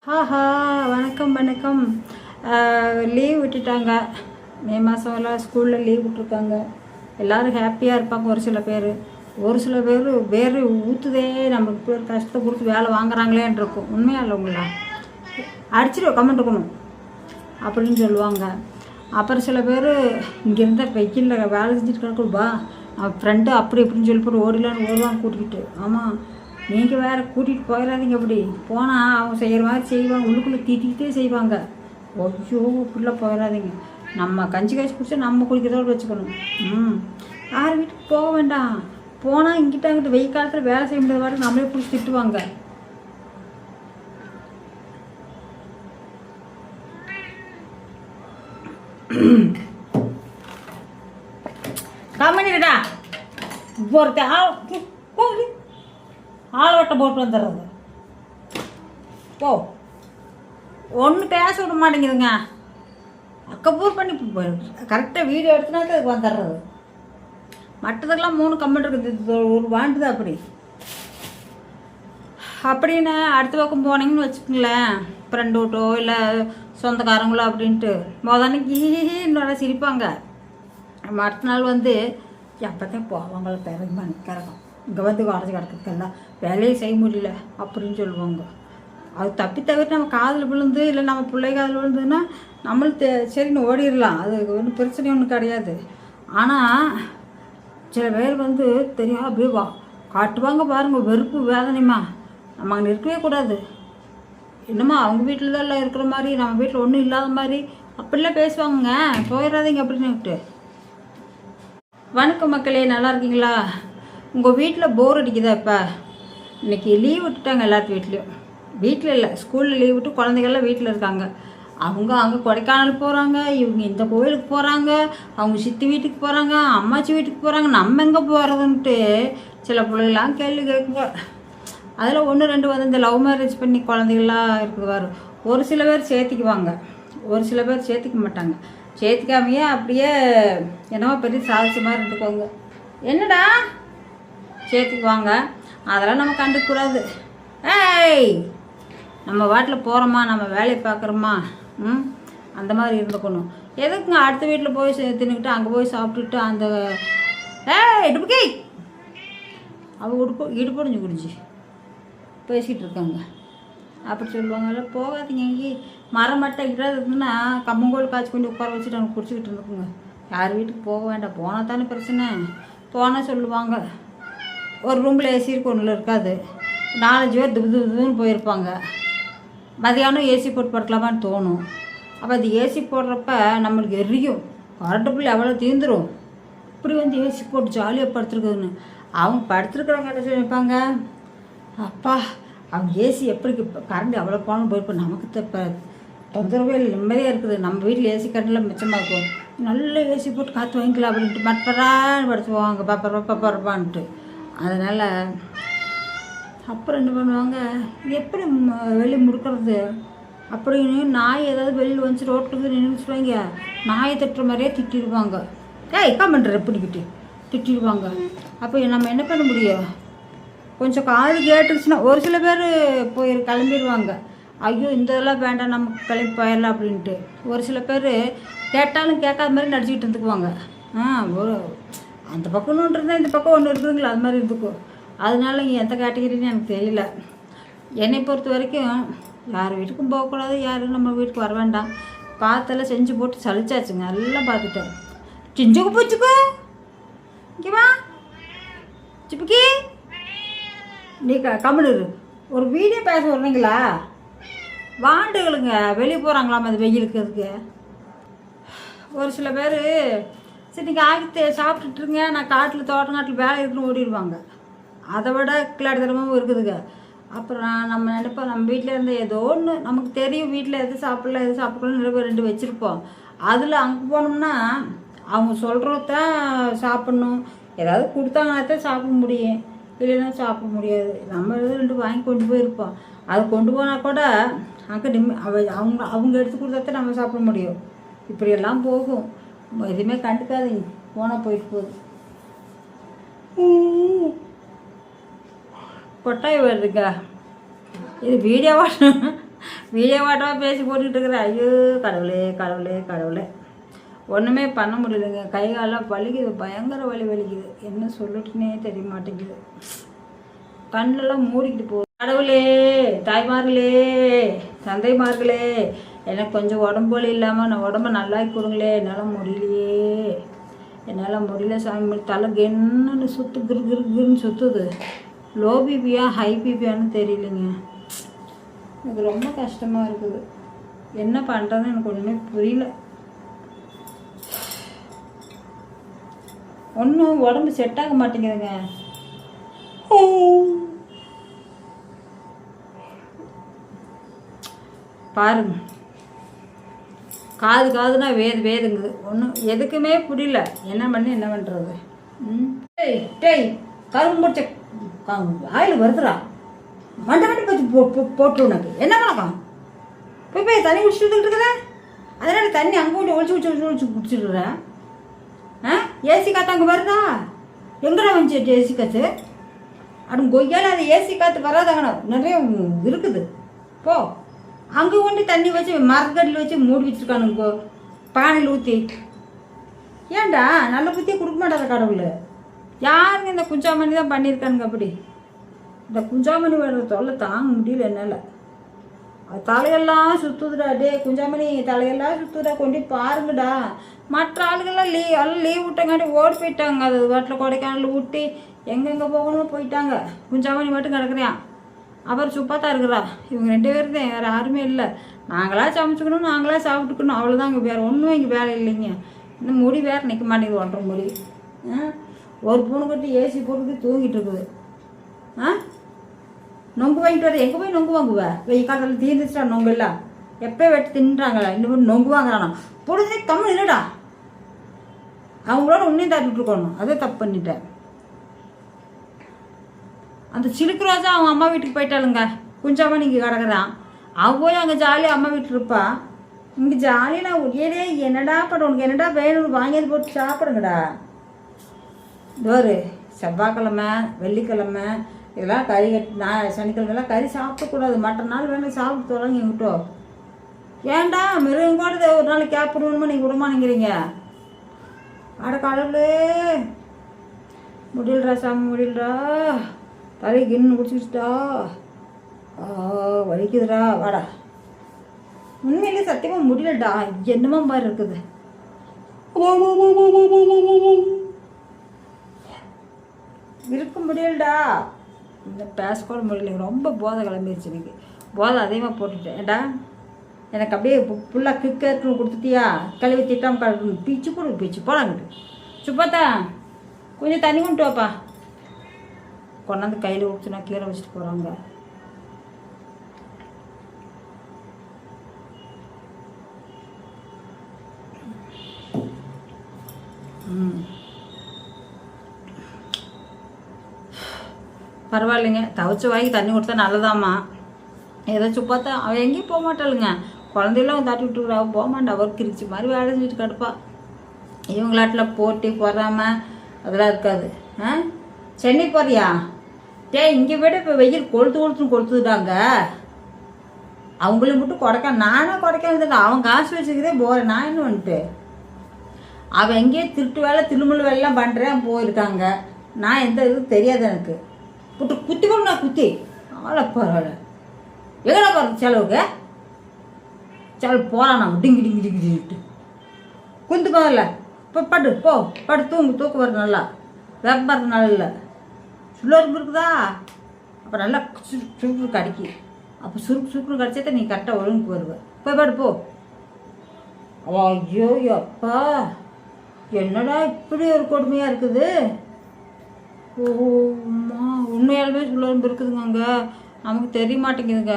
ஆஹா, வணக்கம் வணக்கம். லீவ் விட்டுட்டாங்க. மே மாதம்லாம் ஸ்கூலில் லீவ் விட்ருக்காங்க. எல்லோரும் ஹாப்பியாக இருப்பாங்க. ஒரு சில பேர் வேறு ஊற்றுதே, நம்மளுக்கு பேர் கஷ்டத்தை கொடுத்து வேலை வாங்குறாங்களேன்னு இருக்கும். உண்மையாக இல்லைங்களா? அடிச்சிடுவோம் கமெண்ட் இருக்கணும் அப்படின்னு சொல்லுவாங்க. அப்புறம் சில பேர் இங்கேருந்த வெயிலில் வேலை செஞ்சுட்டு கிடக்கும்பா, ஃப்ரெண்டு அப்படி இப்படின்னு சொல்லி போட்டு ஓடிலான்னு ஓடுவாங்க கூட்டிக்கிட்டு. ஆமாம், நீங்கள் வேறு கூட்டிகிட்டு போயிடாதீங்க. அப்படி போனால் அவங்க செய்கிற மாதிரி செய்வாங்க, உள்ளுக்குள்ளே தீட்டிக்கிட்டே செய்வாங்க. ஐயோ, இப்படிலாம் போயிடாதீங்க. நம்ம கஞ்சி காய்ச்சி குடிச்சா நம்ம குடிக்கிறதோடு வச்சுக்கணும். யார் வீட்டுக்கு போக வேண்டாம். போனால் இங்கிட்ட அங்கிட்ட வெயில் காலத்தில் வேலை செய்ய முடியாத வாட்டி நம்மளே பிடிச்சி திட்டுவாங்க. கம்மிடா ஒருத்தன் ஆளவட்டம் போட்டு வந்துடுறது. ஓ, ஒன்று பேச விட மாட்டேங்குதுங்க. அக்கப்பூர் பண்ணி கரெக்டாக வீடியோ எடுத்துனா அதுக்கு வந்துடுறது. மற்றதுக்கெல்லாம் 3 கமெண்ட் இருக்குது, ஒரு வாண்டுது அப்படி அப்படின்னு. அடுத்த பக்கம் போனீங்கன்னு வச்சுக்கோங்களேன், ஃப்ரெண்டு விட்டோ இல்லை சொந்தக்காரங்களோ அப்படின்ட்டு மொதன்னைக்கு இன்னொரு சிரிப்பாங்க. அடுத்த நாள் வந்து எப்போதான் போவாங்கள பிறகுமா நிற்கிறோம், இங்கே வந்து குறைச்சி கிடக்கிறதுக்கெல்லாம் வேலையை செய்ய முடியல அப்படின்னு சொல்லுவாங்க. அது தப்பி தவிர நம்ம காதில் விழுந்து இல்லை நம்ம பிள்ளை காதில் விழுந்துன்னா நம்மளுக்கு சரின்னு ஓடிடலாம். அது ஒன்றும் பிரச்சனை ஒன்றும் கிடையாது. ஆனால் சில பேர் வந்து தெரியும் அப்படியே காட்டுவாங்க பாருங்கள், வெறுப்பு வேதனைமா. நம்ம அங்கே இருக்கவே கூடாது. என்னம்மா அவங்க வீட்டில் தான் எல்லாம் இருக்கிற மாதிரி, நம்ம வீட்டில் ஒன்றும் இல்லாத மாதிரி அப்படிலாம் பேசுவாங்க. போயிடாதீங்க அப்படின்னுட்டு. வணக்கம் மக்களே, நல்லா இருக்கீங்களா? உங்கள் வீட்டில் போர் அடிக்குதா? இப்போ இன்றைக்கி லீவ் விட்டுட்டாங்க எல்லாத்து வீட்லேயும். வீட்டில் இல்லை, ஸ்கூலில் லீவ் விட்டு குழந்தைகள்லாம் வீட்டில் இருக்காங்க. அவங்க அங்கே கொடைக்கானல் போகிறாங்க, இவங்க இந்த கோவிலுக்கு போகிறாங்க, அவங்க சித்தி வீட்டுக்கு போகிறாங்க, அம்மாச்சி வீட்டுக்கு போகிறாங்க. நம்ம எங்கே போகிறதுன்ட்டு சில பிள்ளைகளாம் கேள்வி கேட்குங்க. அதில் 1-2 வந்து இந்த லவ் மேரேஜ் பண்ணி குழந்தைகள்லாம் இருக்குது பாரு. ஒரு சில பேர் சேர்த்திக்குவாங்க, ஒரு சில பேர் சேர்த்திக்க மாட்டாங்க. சேர்த்திக்காமையே அப்படியே என்னவோ பெரிய சாதிச்ச மாதிரி இருந்துக்கோங்க. என்னடா சேர்த்துக்குவாங்க, அதெல்லாம் நம்ம கண்டுக்கூடாது. ஏய், நம்ம வாட்டில் போகிறோமா, நம்ம வேலையை பார்க்குறோமா, அந்த மாதிரி இருந்துக்கணும். எதுக்குங்க அடுத்த வீட்டில் போய் தின்னுக்கிட்டு அங்கே போய் சாப்பிட்டுட்டு அந்த இடுப்புக்கே அவள் இடுப்படிஞ்சு குடிச்சு பேசிகிட்டு இருக்காங்க. அப்படி சொல்லுவாங்க. போகாதீங்க, இங்கே மரம் மட்டை இடாது இருந்துன்னா கம்மங்கோல் காய்ச்சி கொண்டு உட்கார வச்சுட்டு அவங்க குடிச்சிக்கிட்டு இருந்துக்குங்க. யார் வீட்டுக்கு போக வேண்டாம். போனால் தானே பிரச்சனை. போனால் சொல்லுவாங்க, ஒரு ரூமில் ஏசி இருக்கு, ஒன்றில் இருக்காது. 4-5 பேர் துப்புன்னு போயிருப்பாங்க. மதியானம் ஏசி போட்டு படுக்கலாமான்னு தோணும். அப்போ அது ஏசி போடுறப்ப நம்மளுக்கு எரியும், கரண்ட்டு பில் எவ்வளோ தீர்ந்துடும். இப்படி வந்து ஏசி போட்டு ஜாலியாக படுத்துருக்குதுன்னு அவங்க படுத்துருக்குறவங்க என்ன சொல்லியிருப்பாங்க, அப்பா அவங்க ஏசி எப்படி கரண்ட் எவ்வளோ போகணும் போயிருப்போம், நமக்கு இப்போ தொந்தரவே இல்லை, நிம்மதியாக இருக்குது. நம்ம வீட்டில் ஏசி கரண்ட்லாம் மிச்சமாக இருக்கும், நல்ல ஏசி போட்டு காற்று வாங்கிக்கலாம் அப்படின்ட்டு மட்பரான்னு படுத்துவாங்க, பப்பரப்பான்ட்டு. அதனால் அப்புறம் என்ன பண்ணுவாங்க, எப்படி வெளியே முடுக்கிறது அப்படின்னு நாய் ஏதாவது வெளியில் வந்து ரோட்டுக்கு நின்று சொல்லுவாங்க, நாயை தட்டுற மாதிரியே திட்டிடுவாங்க. பண்ணுற எப்படிக்கிட்டு திட்டிடுவாங்க. அப்போ நம்ம என்ன பண்ண முடியும்? கொஞ்சம் காது கேட்டுருச்சுன்னா ஒரு சில பேர் போய் கிளம்பிடுவாங்க. ஐயோ இந்த இதெல்லாம் வேண்டாம், நமக்கு கிளம்பி போயிடலாம் அப்படின்ட்டு. ஒரு சில பேர் கேட்டாலும் கேட்காத மாதிரி நடிச்சிக்கிட்டு இருந்துக்குவாங்க. ஒரு அந்த பக்கம் ஒன்று இருந்தால் இந்த பக்கம் ஒன்று இருக்குதுங்களா, அது மாதிரி இருந்துக்கும். அதனால இங்கே எந்த கேட்டகிரின்னு எனக்கு தெரியல. என்னை பொறுத்த வரைக்கும் யார் வீட்டுக்கும் போகக்கூடாது, யாரும் நம்ம வீட்டுக்கு வர வேண்டாம். பார்த்தெல்லாம் செஞ்சு போட்டு சளிச்சாச்சுங்க, எல்லாம் பார்த்துட்டேன். செஞ்சுக்கு போச்சுக்கோ, இங்கேவா சிப்புக்கி, நீ கம்முனு ஒரு வீடியோ பேச வர்றீங்களா? வாண்டுகளுங்க வெளியே போகிறாங்களாம் அது வெயிலுக்கு. அதுக்கு ஒரு சில பேர் சரி நீங்கள் ஆகிட்டு சாப்பிட்டுட்டுருங்க, நான் காட்டில் தோட்டங்காட்டில் வேலை இருக்குன்னு ஓடிடுவாங்க. அதை விட கிளாடித்தனமாகவும் இருக்குதுங்க. அப்புறம் நம்ம நினைப்போம், நம்ம வீட்டில் இருந்து ஏதோ ஒன்று நமக்கு தெரியும், வீட்டில் எது சாப்பிடலாம் எது சாப்பிடலாம் 2 வச்சுருப்போம். அதில் அங்கே போனோம்னா அவங்க சொல்கிறதான் சாப்பிட்ணும். ஏதாவது கொடுத்தாங்கன்னா தான் சாப்பிட முடியும், இல்லைன்னா சாப்பிட முடியாது. நம்ம 2 வாங்கி கொண்டு போயிருப்போம். அதை கொண்டு போனால் கூட அங்கே அவங்க எடுத்து கொடுத்தா தான் நம்ம சாப்பிட முடியும். இப்படியெல்லாம் போகும். எதுவுமே கண்டுக்காதீங்க, போனால் போயிட்டு போகுது. கொட்டாய் வருதுக்கா, இது வீடியோவா வீடியோ வாட்டமாக பேசி போட்டுக்கிட்டு இருக்கிறேன். ஐயோ கடவுளே கடவுளே கடவுளே, ஒன்றுமே பண்ண முடியலைங்க. கை காலெலாம் வலிக்குது, பயங்கர வலிக்குது. என்ன சொல்லட்டுன்னே தெரிய மாட்டேங்குது. கண்ணெல்லாம் மூடிக்கிட்டு போகுது. கடவுளே, தாய்மார்களே, தந்தைமார்களே, எனக்கு கொஞ்சம் உடம்பு வலி இல்லாமல் நான் உடம்ப நல்லாக்கி கொடுங்களே. என்னால் முடியல சாமி. தலை கென்னு கிருன்னு சுற்றுது. லோ பிபியா ஹை பிபியான்னு தெரியலைங்க. எனக்கு ரொம்ப கஷ்டமாக இருக்குது. என்ன பண்ணுறதுன்னு எனக்கு ஒன்றுமே புரியல. ஒன்றும் உடம்பு செட் ஆக மாட்டேங்குதுங்க. பாருங்க, காதுனா வேதுங்குது. ஒன்றும் எதுக்குமே புரியல. என்ன பண்ணுறது? டேய் கரும்பு முடிச்ச ஆயில் வருதுடா. மண்டை போட்டு உனக்கு என்ன வணக்கம்? போய் தண்ணி குடிச்சிட்டு இருக்கிற. அதனால தண்ணி அங்கே கொண்டு ஒழிச்சு குடிச்சிடுறேன். ஏசி காற்று அங்கே வருதா? எங்கடா வந்துச்சு ஏசி காற்று? அப்படி கொய்யால அது ஏசி காற்று வராதாங்கண்ணா, நிறைய இருக்குது. போ அங்கே கொண்டு தண்ணி வச்சு மரக்கடியில் வச்சு மூடி வச்சுருக்கானுங்கோ, பானையில் ஊற்றி. ஏன்டா நல்ல புத்தியை கொடுக்க மாட்டார கடவுள்? யாருங்க இந்த குஞ்சாமணி தான் பண்ணியிருக்கானுங்க. அப்படி இந்த குஞ்சாமணி வேற தொல்லை தாங்க முடியல என்னால். அது தலையெல்லாம் சுற்றுதுடா. குஞ்சாமணி தலையெல்லாம் சுற்றுதா, கொண்டு பாருங்கடா. மற்ற ஆளுகள்லாம் எல்லாம் லீவ் விட்டங்காட்டி ஓடி போயிட்டாங்க. அது வாட்டில் கொடைக்கானல் ஊட்டி எங்கெங்கே போகணும் போயிட்டாங்க. குஞ்சாமணி மட்டும் கிடக்குறான். அப்புறம் சுப்பாத்தா இருக்கிறா. இவங்க 2 பேரும் தான், வேறு யாருமே இல்லை. நாங்களாக சமைச்சிக்கணும், நாங்களாக சாப்பிட்டுக்கணும், அவ்வளோதான். இங்கே வேறு ஒன்றும் இங்கே வேலை இல்லைங்க. இந்த முடி வேறு நிற்க மாட்டேங்குது, 1.5 முடி. ஒரு பூனை கட்டி ஏசி போட்டு தூங்கிட்டு இருக்குது. நொங்கு வாங்கிட்டு வர. எங்கே போய் நொங்கு வாங்குவேன்? வெயில் காலத்தில் தீர்ந்துச்சுட்டா நொங்கு எல்லாம். எப்போ வெட்டி தின்னுறாங்களா? இன்னும் நொங்கு வாங்குறானா? பொழுதே கம்மி இல்லைடா. அவங்களோட உன்னையும் தாட்டிகிட்ருக்கணும். அதே தப்பு பண்ணிட்டேன். அந்த சிலுக்கு ரோஜா அவங்க அம்மா வீட்டுக்கு போயிட்டாளுங்க. குஞ்சாமணி இங்கே கிடக்குறான். அவன் போய் அங்கே ஜாலியாக அம்மா வீட்டில் இருப்பா. இங்கே ஜாலியாக ஒரே என்னடா படம், உனக்கு என்னடா வேணும்னு வாங்கியது போட்டு சாப்பிடுங்கடா. ஒரு செவ்வாய்க்கிழமை வெள்ளிக்கிழமை இதெல்லாம் கறி சனிக்கிழமைலாம் கறி சாப்பிடக்கூடாது. மற்ற நாள் வேணும் சாப்பிட்டு தொடங்கி எங்கிட்டோ. ஏன்டா மிருகம் கூட ஒரு நாள் கேப்பிடுவோமா நீங்கள் விடமானுங்கிறீங்க? அட கடவுளே, முடியலடா சாமி, முடியலடா. தலை கின்னு குடிச்சிக்கிட்டா வலிக்குதுடா. வாடா. உண்மையிலே சத்தியமாக முடியலடா. என்னமோ மாதிரி இருக்குது. இருக்க முடியலடா. இந்த பேசக்கூட முடியல. ரொம்ப போதை கிளம்பிடுச்சு. எனக்கு போதை அதிகமாக போட்டுட்டேன். ஏண்டா எனக்கு அப்படியே ஃபுல்லாக கிக்கர்னு கொடுத்துட்டியா? கழுவி திட்டாமல் கழுவி பிச்சு போடாங்கிட்டு. சுப்பாத்தா கொஞ்சம் தண்ணி கொண்டு வாப்பா. கொண்டாந்து கையில் ஊற்றுனா கீழே வச்சுட்டு போகிறாங்க. பரவாயில்லைங்க, தவச்ச வாங்கி தண்ணி கொடுத்தா நல்லதாம்மா. ஏதாச்சும் பார்த்தா அவள் எங்கேயும் போக மாட்டாளுங்க. குழந்தையெல்லாம் தாட்டி விட்டுருக்குறா. அவள் போக மாட்டா. அவள் கிரிச்சி மாதிரி வேலை செஞ்சுட்டு கிடப்பா. இவங்களாட்டில் போட்டி போடாமல் அதெல்லாம் இருக்காது. சென்னை போறியா? இங்கே விட இப்போ வெயில் கொளுத்துதாங்க. அவங்களும் மட்டும் நானும் கொடைக்கானல். அவன் காசு வச்சுக்கிறதே போகிறேன். நான் என்ன வந்துட்டு அவன் எங்கேயோ திருட்டு வேலை திருமுள் வேலைலாம் பண்ணுறேன் போயிருக்காங்க. நான் எந்த இதுவும் தெரியாது எனக்கு. குத்தி கூட நான் குத்தி அவ்வளோ பரவாயில்ல. எங்கடா போகிறது செலவுக்கு? செலவு போகிறான். நம்ம டிங்கிட்டு குந்துக்கோல. இப்போ படு தூக்கு வருது. நல்லா வெப்பறது நல்லா இல்லை. சுள்ளோருக்கு இருக்குதா? அப்போ நல்லா சுருக்கு கடிக்கி. அப்போ சுருக்கு கடிச்சா நீ கரெக்டாக ஒழுங்குக்கு வருவேன். போய் படு போ. ஐயோ அப்பா, என்னடா இப்படி ஒரு கொடுமையாக இருக்குது. ஓம்மா, உண்மையாலுமே சுள்ளோரும்பு இருக்குதுங்க. அங்கே நமக்கு தெரிய மாட்டேங்குதுங்க.